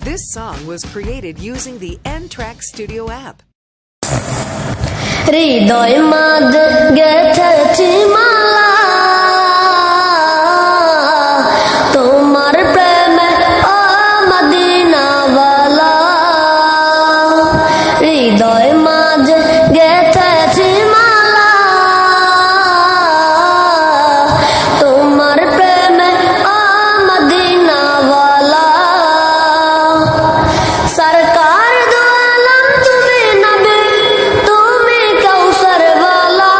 This song was created using the N-Track Studio app. হৃদয় মাঝ গেথেছি মালা তোমার প্রেমে ও মদিনাওয়ালা হৃদয় মাঝ গেথেছি মালা তোমার প্রেমে ও মদিনাওয়ালা সরকার দো আলম তুমি নবী তুমি কাউসার ওয়ালা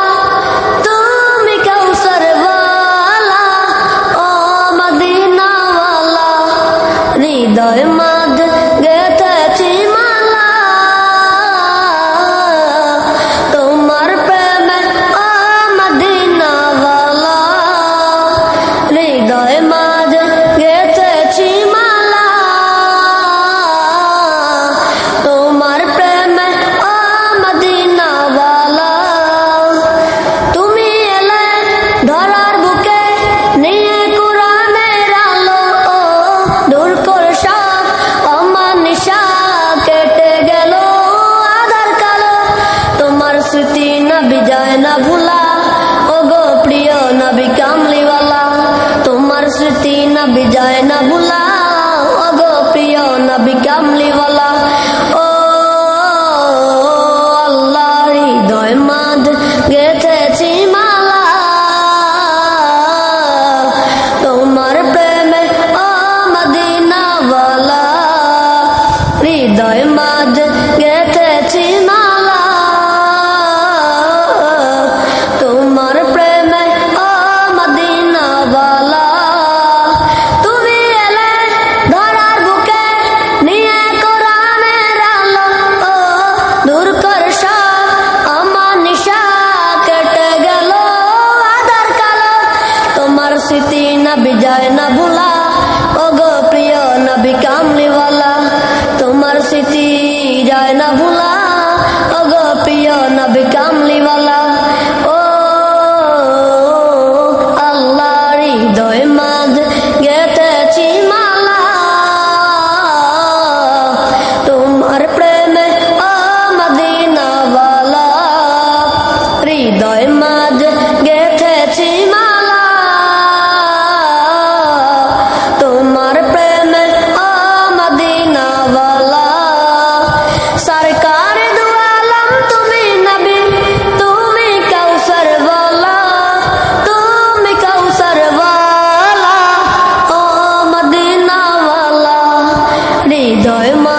ও মদিনাওয়ালা হৃদয় মাঝ গেথেছি মালা তোমার প্রেমে ও মদিনাওয়ালা হৃদয় মাঝ গেথেছি মালা তোমার প্রেমে ও মদিনাওয়ালা তুমি এলে ধরার বুকে নিয়ে কোরআনের আলো দূর করে সব অমানিসা কেটে গেল আধার কালো তোমার স্মৃতি নবী যায় না ভুলা ও গো প্রিয় নবী কামলিওয়ালা তোমার স্মৃতি নবী যায় না ভুলা ও গো প্রিয় নবী কামলিওয়ালা ও আল্লাহ হৃদয় মাঝ গেথেছি মালা তোমার প্রেমে ও মদিনাওয়ালা হৃদয় মাঝ গেথেছি মালা তোমার প্রেমে ও মদিনাওয়ালা তুমি এলে ধরার বুকে নিয়ে কোরআনের আলো দূর করে সব অমানিসা কেটে গেল আধার কালো তোমার স্মৃতি নবী যায় না ভুলা ও গো প্রিয় নবী কামলিওয়ালা তোমার স্মৃতি যায় না ভুলা ও গো প্রিয় নবী কামলিওয়ালা ও আল্লাহ হৃদয় মাঝ গেথেছি মালা তোমার প্রেমে ও মদিনাওয়ালা হৃদয় মাঝ গেথেছি মালা তোমার প্রেমে ও মদিনাওয়ালা সরকার দো আলম তুমি নবী তুমি কাউসার ওয়ালা ও মদিনাওয়ালা হৃদয় মা